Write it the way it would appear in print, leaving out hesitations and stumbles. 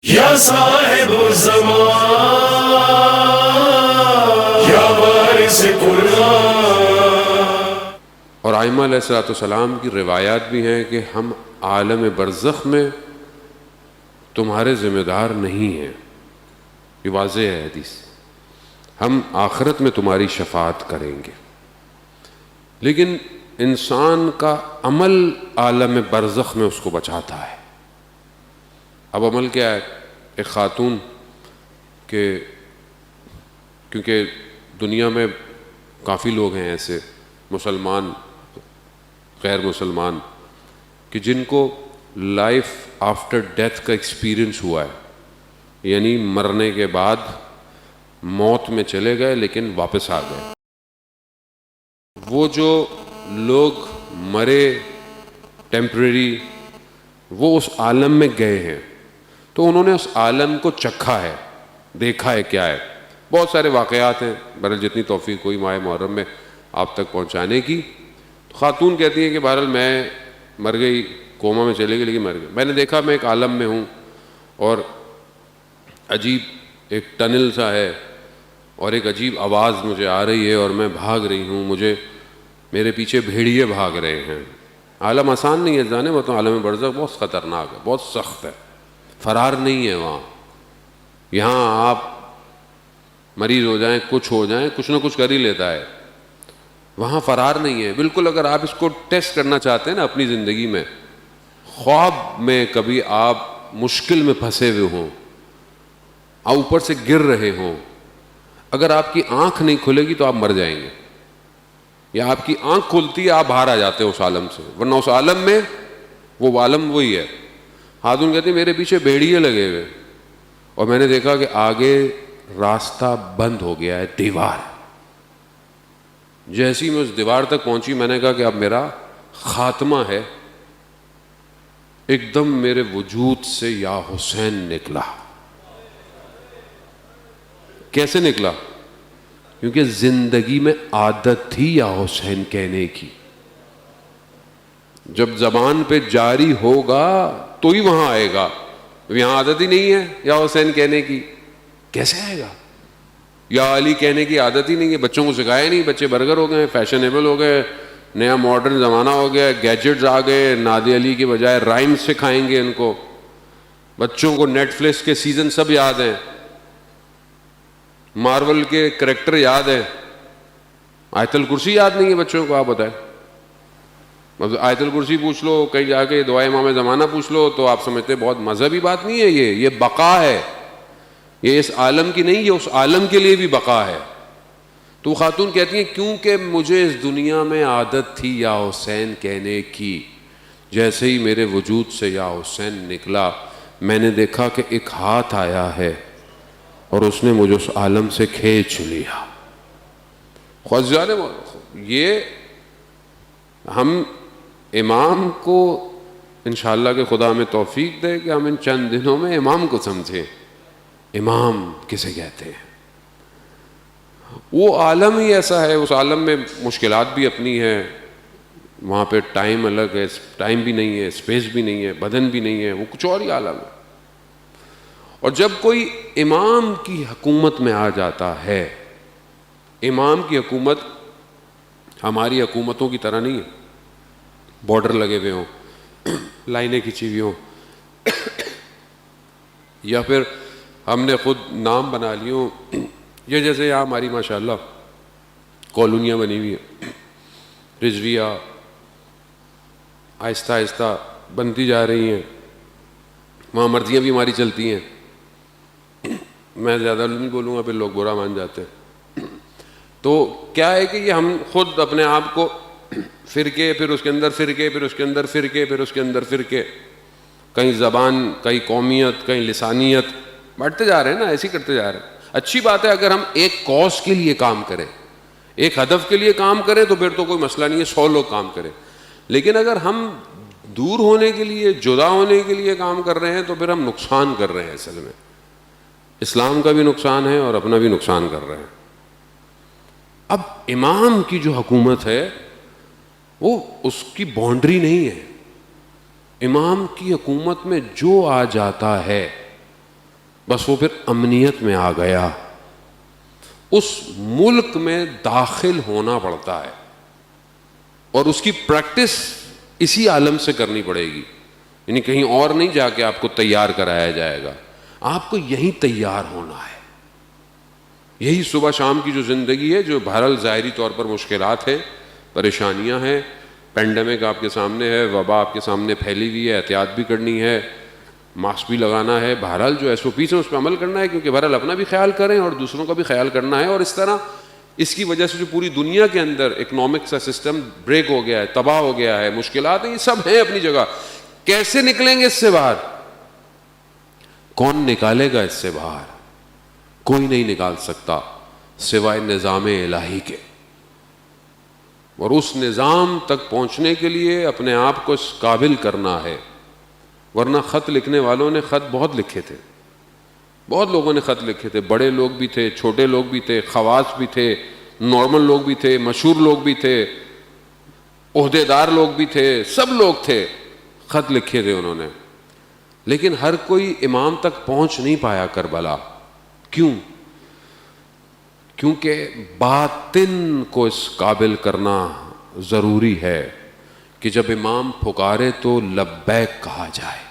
یا صاحب الزمان یا وارث قرآن۔ اور ائمہ علیہ الصلوۃ والسلام کی روایات بھی ہیں کہ ہم عالم برزخ میں تمہارے ذمہ دار نہیں ہیں، یہ واضح ہے حدیث، ہم آخرت میں تمہاری شفاعت کریں گے۔ لیکن انسان کا عمل عالم برزخ میں اس کو بچاتا ہے۔ اب عمل کیا ہے؟ ایک خاتون کہ کیونکہ دنیا میں کافی لوگ ہیں ایسے مسلمان غیر مسلمان کہ جن کو لائف آفٹر ڈیتھ کا ایکسپیرئنس ہوا ہے، یعنی مرنے کے بعد موت میں چلے گئے لیکن واپس آ گئے۔ وہ جو لوگ مرے ٹیمپریری، وہ اس عالم میں گئے ہیں تو انہوں نے اس عالم کو چکھا ہے، دیکھا ہے کیا ہے۔ بہت سارے واقعات ہیں، بہرحال جتنی توفیق ہوئی ماہ محرم میں آپ تک پہنچانے کی۔ خاتون کہتی ہیں کہ بہرحال میں مر گئی، کوما میں چلے گئی لیکن مر گئی۔ میں نے دیکھا میں ایک عالم میں ہوں اور عجیب ایک ٹنل سا ہے اور ایک عجیب آواز مجھے آ رہی ہے اور میں بھاگ رہی ہوں، مجھے میرے پیچھے بھیڑیے بھاگ رہے ہیں۔ عالم آسان نہیں ہے جانے، وہ تو عالم برزخ بہت خطرناک ہے، بہت سخت ہے، فرار نہیں ہے وہاں۔ یہاں آپ مریض ہو جائیں، کچھ ہو جائیں، کچھ نہ کچھ کر ہی لیتا ہے، وہاں فرار نہیں ہے بالکل۔ اگر آپ اس کو ٹیسٹ کرنا چاہتے ہیں نا اپنی زندگی میں، خواب میں کبھی آپ مشکل میں پھنسے ہوئے ہوں، اوپر سے گر رہے ہوں، اگر آپ کی آنکھ نہیں کھلے گی تو آپ مر جائیں گے، یا آپ کی آنکھ کھلتی ہے آپ باہر آ جاتے ہیں اس عالم سے، ورنہ اس عالم میں وہ عالم وہی ہے۔ خاتون کہتی میرے پیچھے بھیڑیے لگے ہوئے اور میں نے دیکھا کہ آگے راستہ بند ہو گیا ہے، دیوار۔ جیسی میں اس دیوار تک پہنچی میں نے کہا کہ اب میرا خاتمہ ہے، ایک دم میرے وجود سے یا حسین نکلا۔ کیسے نکلا؟ کیونکہ زندگی میں عادت تھی یا حسین کہنے کی، جب زبان پہ جاری ہوگا تو ہی وہاں آئے گا، یہاں عادت ہی نہیں ہے یا حسین کہنے کی، کیسے آئے گا؟ یا علی کہنے کی عادت ہی نہیں ہے، بچوں کو سکھایا نہیں، بچے برگر ہو گئے، فیشنیبل ہو گئے، نیا ماڈرن زمانہ ہو گیا، گیجٹس آ گئے، ناد علی کی بجائے رائم سکھائیں گے ان کو، بچوں کو نیٹ فلکس کے سیزن سب یاد ہیں، مارول کے کریکٹر یاد ہیں، آیت الکرسی یاد نہیں ہے بچوں کو، آپ بتائیں۔ آیت الکرسی پوچھ لو، کہیں جا کے دعائے امام زمانہ پوچھ لو تو آپ سمجھتے بہت مذہبی بات نہیں ہے، یہ بقا ہے، یہ اس عالم کی نہیں، یہ اس عالم کے لیے بھی بقا ہے۔ تو خاتون کہتی ہیں کیونکہ مجھے اس دنیا میں عادت تھی یا حسین کہنے کی، جیسے ہی میرے وجود سے یا حسین نکلا میں نے دیکھا کہ ایک ہاتھ آیا ہے اور اس نے مجھے اس عالم سے کھینچ لیا۔ یہ ہم امام کو انشاءاللہ کہ خدا ہمیں توفیق دے کہ ہم ان چند دنوں میں امام کو سمجھیں۔ امام کسے کہتے ہیں؟ وہ عالم ہی ایسا ہے، اس عالم میں مشکلات بھی اپنی ہیں، وہاں پہ ٹائم الگ ہے، ٹائم بھی نہیں ہے، اسپیس بھی نہیں ہے، بدن بھی نہیں ہے، وہ کچھ اور ہی عالم ہے۔ اور جب کوئی امام کی حکومت میں آ جاتا ہے، امام کی حکومت ہماری حکومتوں کی طرح نہیں ہے، بارڈر لگے ہوئے ہوں، لائنیں کھینچی ہوئی ہوں، یا پھر ہم نے خود نام بنا لیے ہوں، یہ جیسے یہاں ہماری ماشاءاللہ کالونیاں بنی ہوئی ہیں، رضویہ آہستہ آہستہ بنتی جا رہی ہیں، وہاں مرضیاں بھی ہماری چلتی ہیں۔ میں زیادہ نہیں بولوں گا پھر لوگ برا مان جاتے ہیں۔ تو کیا ہے کہ یہ ہم خود اپنے آپ کو فرقے، پھر اس کے اندر فرقے، پھر اس کے اندر فرقے، پھر اس کے اندر فرقے، کہیں زبان، کہیں قومیت، کہیں لسانیت، بڑھتے جا رہے ہیں نا، ایسے ہی کرتے جا رہے ہیں۔ اچھی بات ہے اگر ہم ایک کاز کے لیے کام کریں، ایک ہدف کے لیے کام کریں تو پھر تو کوئی مسئلہ نہیں ہے، 100 لوگ کام کریں، لیکن اگر ہم دور ہونے کے لیے، جدا ہونے کے لیے کام کر رہے ہیں تو پھر ہم نقصان کر رہے ہیں، اصل میں اسلام کا بھی نقصان ہے اور اپنا بھی نقصان کر رہے ہیں۔ اب امام کی جو حکومت ہے وہ اس کی باؤنڈری نہیں ہے، امام کی حکومت میں جو آ جاتا ہے بس وہ پھر امنیت میں آ گیا. اس ملک میں داخل ہونا پڑتا ہے اور اس کی پریکٹس اسی عالم سے کرنی پڑے گی. یعنی کہیں اور نہیں جا کے آپ کو تیار کرایا جائے گا, آپ کو یہیں تیار ہونا ہے. یہی صبح شام کی جو زندگی ہے, جو بہرحال ظاہری طور پر مشکلات ہیں, پریشانیاں ہیں, پینڈیمک آپ کے سامنے ہے, وبا آپ کے سامنے پھیلی ہوئی ہے, احتیاط بھی کرنی ہے, ماسک بھی لگانا ہے, بہرحال جو ایس او پیز ہیں اس پہ عمل کرنا ہے, کیونکہ بہرحال اپنا بھی خیال کریں اور دوسروں کا بھی خیال کرنا ہے. اور اس طرح اس کی وجہ سے جو پوری دنیا کے اندر اکنامک کا سسٹم بریک ہو گیا ہے, تباہ ہو گیا ہے, مشکلات ہیں, یہ سب ہیں اپنی جگہ. کیسے نکلیں گے اس سے باہر؟ کون نکالے گا اس سے باہر؟ کوئی نہیں نکال سکتا سوائے نظام الہی کے. اور اس نظام تک پہنچنے کے لیے اپنے آپ کو اس قابل کرنا ہے. ورنہ خط لکھنے والوں نے خط بہت لکھے تھے, بہت لوگوں نے خط لکھے تھے, بڑے لوگ بھی تھے, چھوٹے لوگ بھی تھے, خواص بھی تھے, نارمل لوگ بھی تھے, مشہور لوگ بھی تھے, عہدے دار لوگ بھی تھے, سب لوگ تھے, خط لکھے تھے انہوں نے. لیکن ہر کوئی امام تک پہنچ نہیں پایا کربلا. کیوں؟ کیونکہ باطن کو اس قابل کرنا ضروری ہے کہ جب امام پکارے تو لبیک کہا جائے.